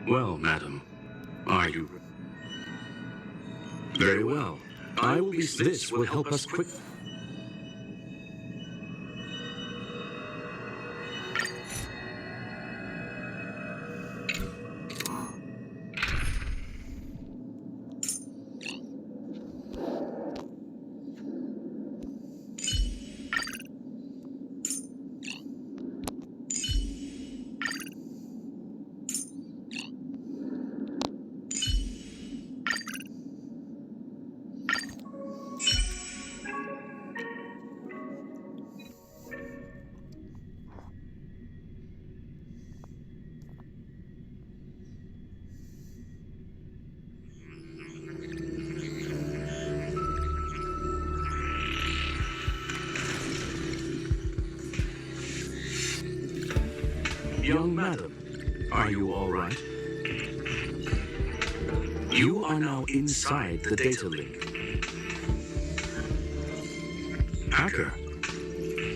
Well, madam, are you... Very well. I will be... This will help us quick... Young madam, are you all right? You are now inside the data link. Hacker.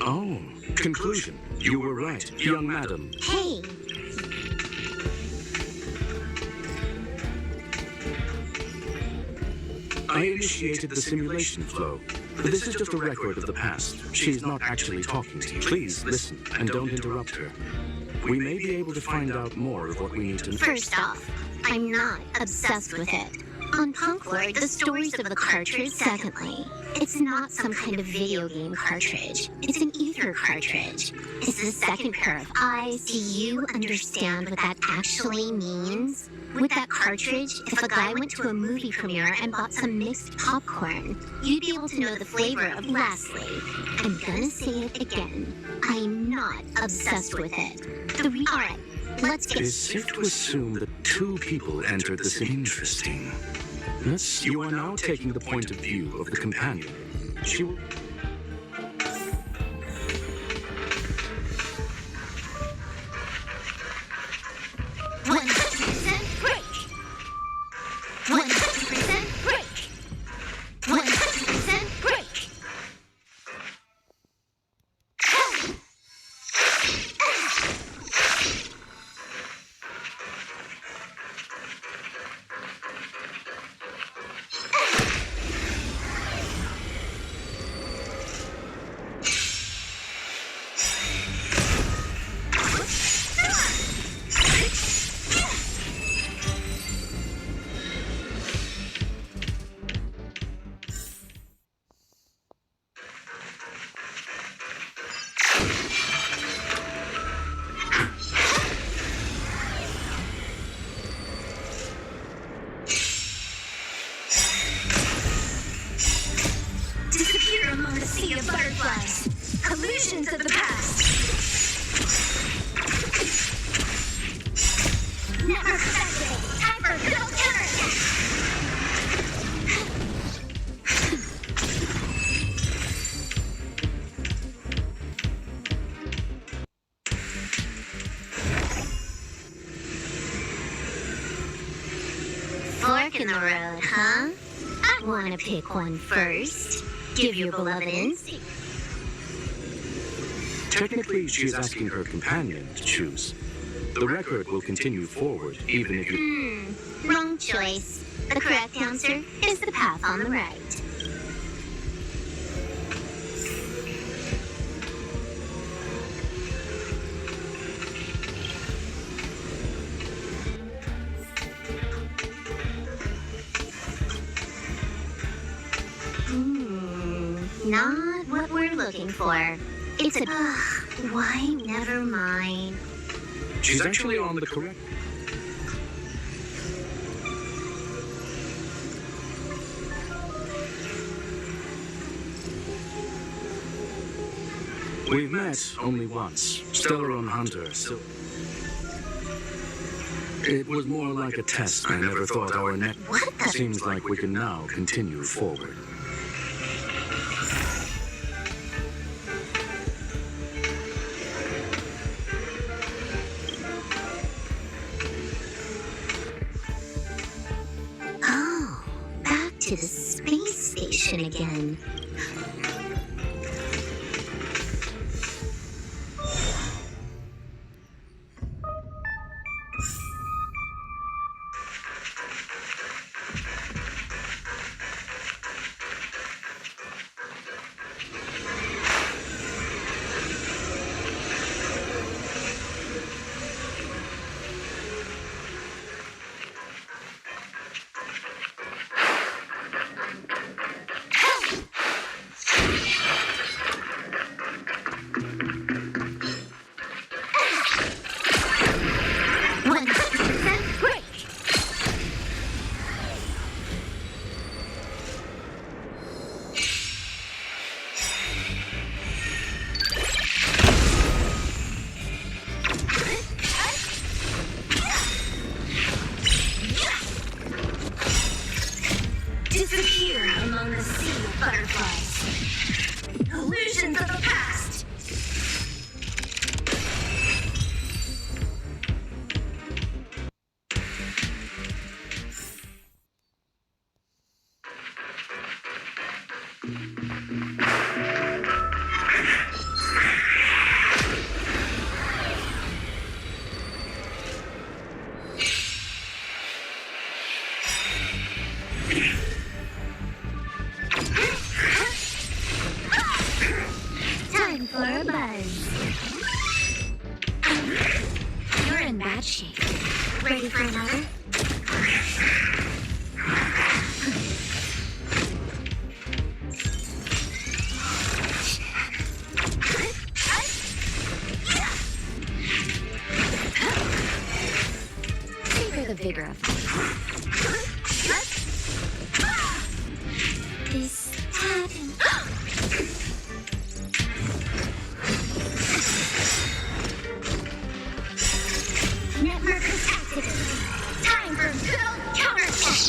Oh, conclusion. You were right, young madam. Hey! I initiated the simulation flow. This is just a record of the past. She's not actually talking to you. Please listen and don't interrupt her. We may be able to find out more of what we need to know. First off, I'm not obsessed with it. On Punk Lord, the stories of the cartridge. Secondly, it's not some kind of video game cartridge. It's an ether cartridge. It's the second pair of eyes. Do you understand what that actually means? With that cartridge, if a guy went to a movie premiere and bought some mixed popcorn, you'd be able to know the flavor of lastly. I'm gonna say it again. I'm not obsessed with it. Alright, let's get... It is safe to assume that two people entered this. Interesting. You are now taking the point of view of the companion. She will... Illusions of the past. Never perfected. Time for good old counterattack. Fork in the road, huh? I want to pick one first. Give your beloved instinct. Technically, she is asking her companion to choose. The record will continue forward, even if you... Wrong choice. The correct answer is the path on the right. Not what we're looking for. It's a... why? Never mind. She's actually on the correct... We've met only once. Stellar and Hunter, so... It was more like a test. I never thought our net... What the... Seems like we can now continue forward. to the space station again. Disappear among the sea of butterflies. Illusions of the past. Time for a buzz. You're in bad shape. Ready for another? Savor the vigor of This happened. Network is activated. Time for good old counterattack.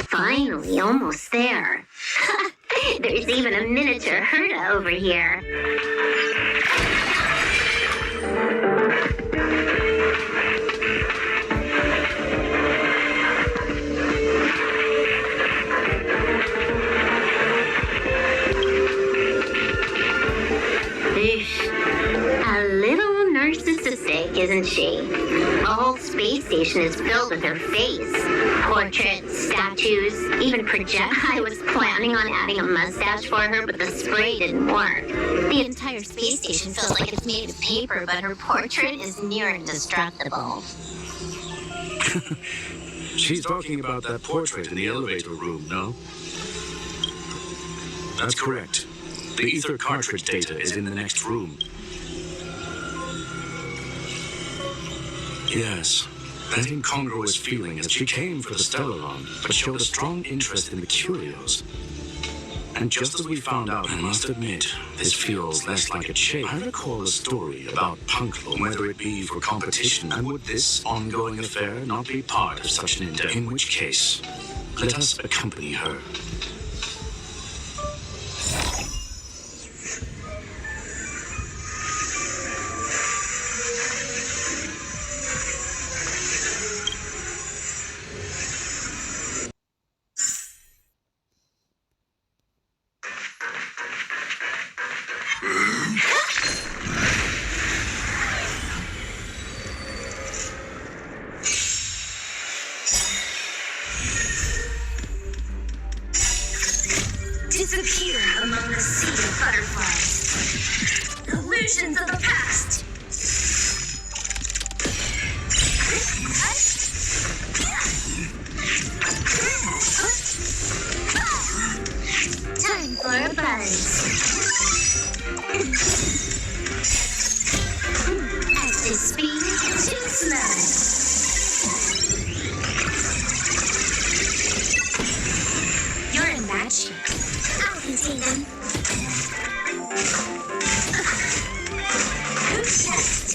Finally, almost there. There's even a miniature Herda over here. A little narcissistic, isn't she? The whole space station is filled with her face. Portraits, statues, even I was planning on adding a mustache for her, but the spray didn't work. The entire space station feels like it's made of paper, but her portrait is near indestructible. She's talking about that portrait in the elevator room, no? That's correct. The ether cartridge data is in the next room. Yes, that incongruous feeling that she came for the Stellaron, but showed a strong interest in the curios. And just as we found out, I must admit, this feels less like a chase. I recall a story about Punklo, whether it be for competition, and would this ongoing affair not be part of such an endeavor? In which case, let us accompany her. Disappear among the sea of butterflies. Illusions of the past. Time for a buzz. Active speed, too slow. You're in bad shape. I'll contain them. Who's next?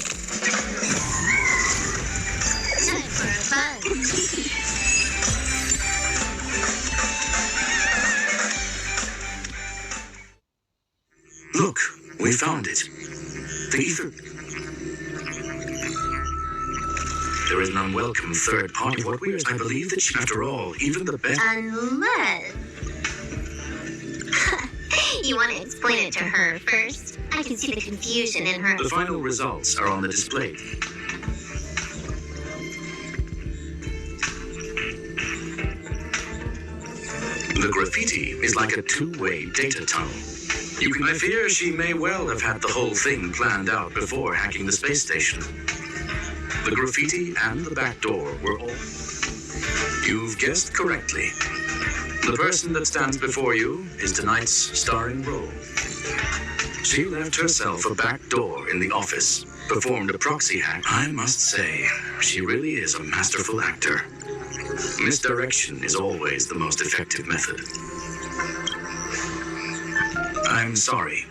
Time for a buzz. Look, we found it. The ether... There is an unwelcome third party. What weird? I believe that she, after all, even the best... Unless... You want to explain it to her first? I can see the confusion in her... The final results are on the display. The graffiti is like a two-way data tunnel. I fear she may well have had the whole thing planned out before hacking the space station. The graffiti and the back door were all... You've guessed correctly. The person that stands before you is tonight's starring role. She left herself a back door in the office, performed a proxy hack. I must say, she really is a masterful actor. Misdirection is always the most effective method. I'm sorry.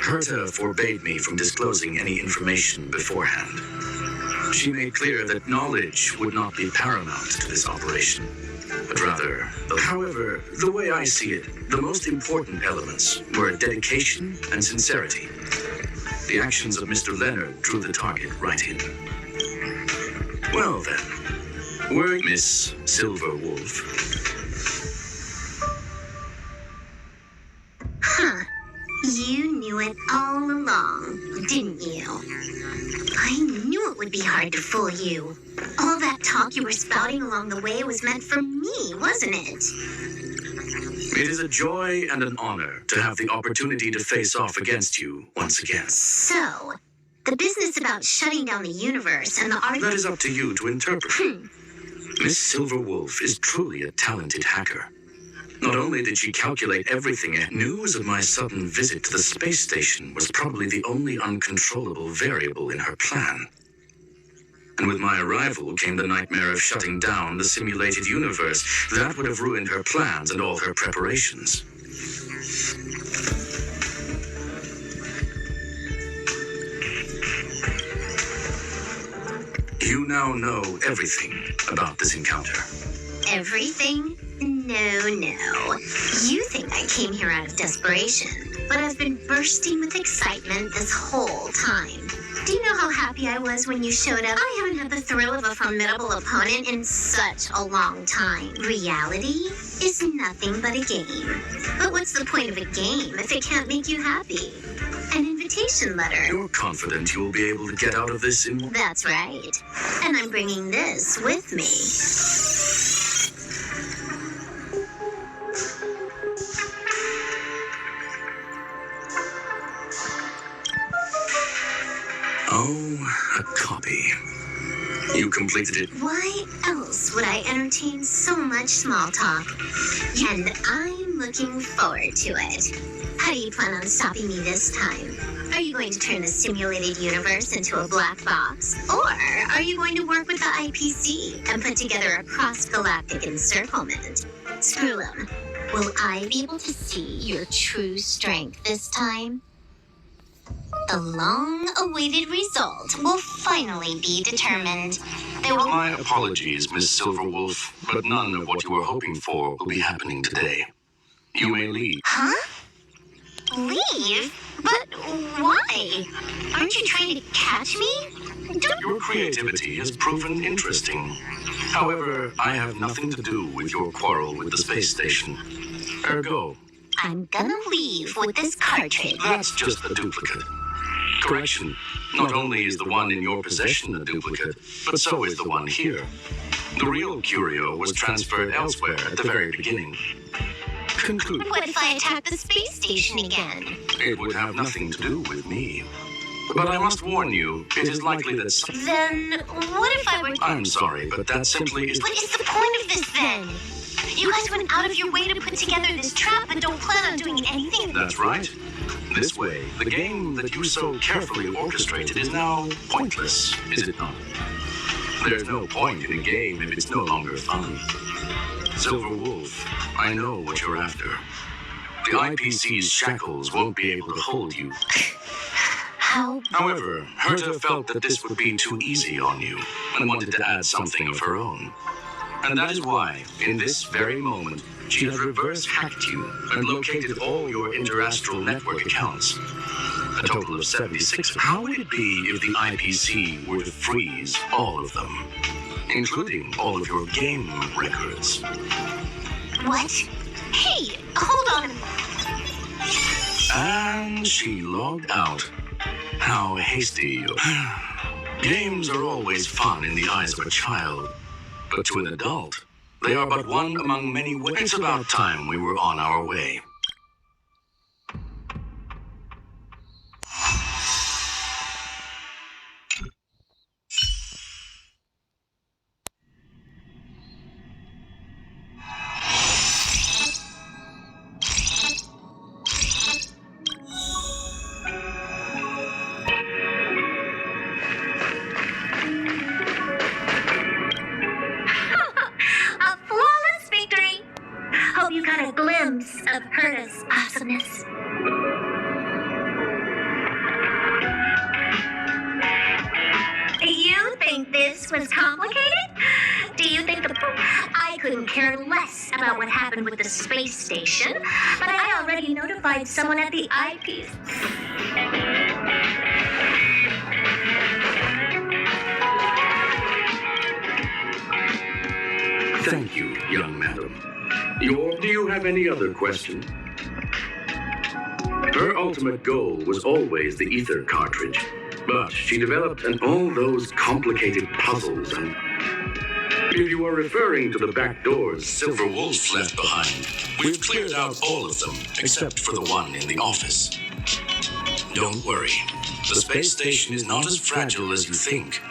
Herta forbade me from disclosing any information beforehand. She made clear that knowledge would not be paramount to this operation, but rather... However, the way I see it, the most important elements were dedication and sincerity. The actions of Mr. Leonard drew the target right in. Well then, were Miss Silverwolf... Huh. You knew it all along, didn't you? I knew it would be hard to fool you. All that talk you were spouting along the way was meant for me, wasn't it? It is a joy and an honor to have the opportunity to face off against you once again. So, the business about shutting down the universe and the art... That is up to you to interpret. Miss Silverwolf is truly a talented hacker. Not only did she calculate everything, news of my sudden visit to the space station was probably the only uncontrollable variable in her plan. And with my arrival came the nightmare of shutting down the simulated universe. That would have ruined her plans and all her preparations. You now know everything about this encounter. Everything? No. You think I came here out of desperation, but I've been bursting with excitement this whole time. Do you know how happy I was when you showed up? I haven't had the thrill of a formidable opponent in such a long time. Reality is nothing but a game. But what's the point of a game if it can't make you happy? An invitation letter. You're confident you'll be able to get out of this in... That's right. And I'm bringing this with me. Oh, a copy. You completed it. Why else would I entertain so much small talk? And I'm looking forward to it. How do you plan on stopping me this time? Are you going to turn the simulated universe into a black box? Or are you going to work with the IPC and put together a cross-galactic encirclement? Screw 'em. Will I be able to see your true strength this time? The long-awaited result will finally be determined. There will... My apologies, Miss Silverwolf, but none of what you were hoping for will be happening today. You may leave. Huh? Leave? But why? Aren't you trying to catch me? Your creativity has proven interesting. However, I have nothing to do with your quarrel with the space station. Ergo. I'm gonna leave with this cartridge. That's just a duplicate. Correction. Not only is the one in your possession a duplicate, but so is the one here. The real curio was transferred elsewhere at the very beginning. Conclude. What if I attack the space station again? It would have nothing to do with me. But I must warn you, it is likely that Then, what if I were... I'm sorry, but that simply is... What is the point of this, then? You guys went out of your way to put together this trap and don't plan on doing anything... That's right. This way, the game that you so carefully orchestrated is now pointless, is it not? There's no point in a game if it's no longer fun. Silverwolf, I know what you're after. The IPC's shackles won't be able to hold you. How... However, Herta felt that this would be too easy on you and wanted to add something of her own. And that is why, in this very moment, she has reverse hacked you and located all your interastral network accounts. A total of 76. How would it be if the IPC were to freeze all of them, including all of your game records? What? Hey, hold on. And she logged out. How hasty you. Games are always fun in the eyes of a child, but to an adult, they are but one among many ways. It's about time we were on our way. A flawless victory! Hope you got a glimpse of Herta's awesomeness. You think this was complicated? Do you think I couldn't care less about what happened with the space station, but I already notified someone at the eyepiece. Thank you, young madam. Do you have any other question? Her ultimate goal was always the ether cartridge, but she developed all those complicated puzzles and... If you are referring to the back doors Silver Wolf left behind, we've cleared out all of them, except for the one in the office. Don't worry. The space station is not as fragile as you think.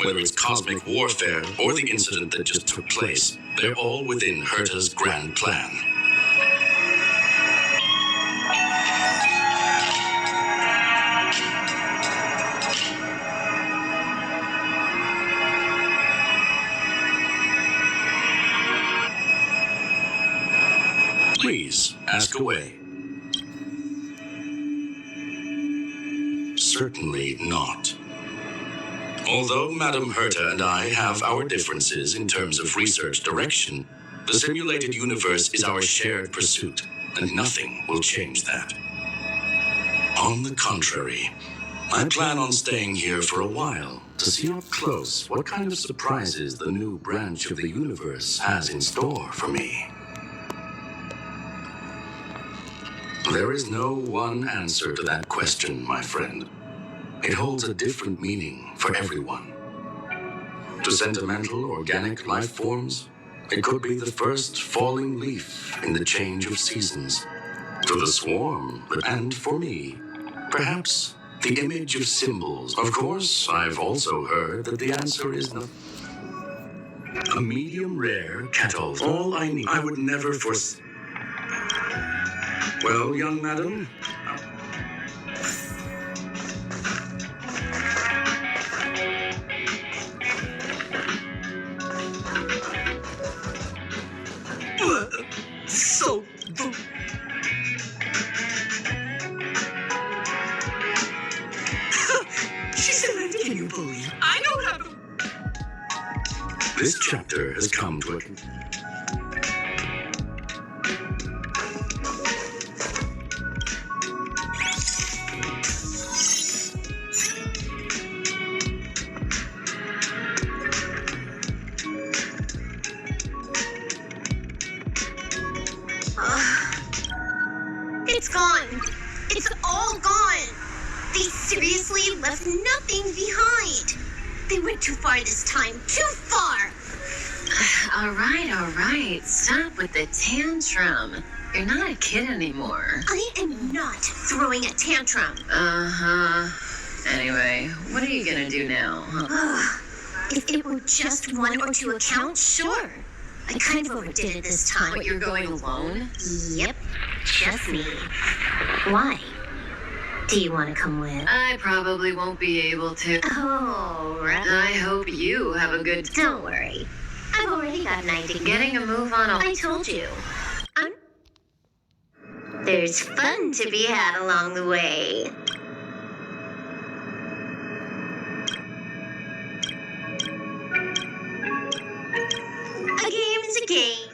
Whether it's cosmic warfare or the incident that just took place, they're all within Herta's grand plan. Please, ask away. Certainly not. Although Madame Herta and I have our differences in terms of research direction, the simulated universe is our shared pursuit, and nothing will change that. On the contrary, I plan on staying here for a while to see up close what kind of surprises the new branch of the universe has in store for me. There is no one answer to that question, my friend. It holds a different meaning for everyone. To sentimental, organic life forms, it could be the first falling leaf in the change of seasons. To the swarm, and for me, perhaps the image of symbols. Of course, I've also heard that the answer is a medium rare cattle. All I need. I would never foresee. Well, young madam, She said I did. Can you believe? I don't have to. this chapter has come to a... It's gone. It's all gone. They seriously left nothing behind. They went too far this time. Too far. All right. Stop with the tantrum. You're not a kid anymore. I am not throwing a tantrum. Anyway, what are you gonna do now? If it were just one or two accounts, sure. I kind of overdid it this time. What, you're going alone? Yep, just me. Why? Do you want to come with? I probably won't be able to. Oh, right. I hope you have a good... Don't worry. I've already got an idea. Getting a move on a... I told you. There's fun to be had along the way. Okay.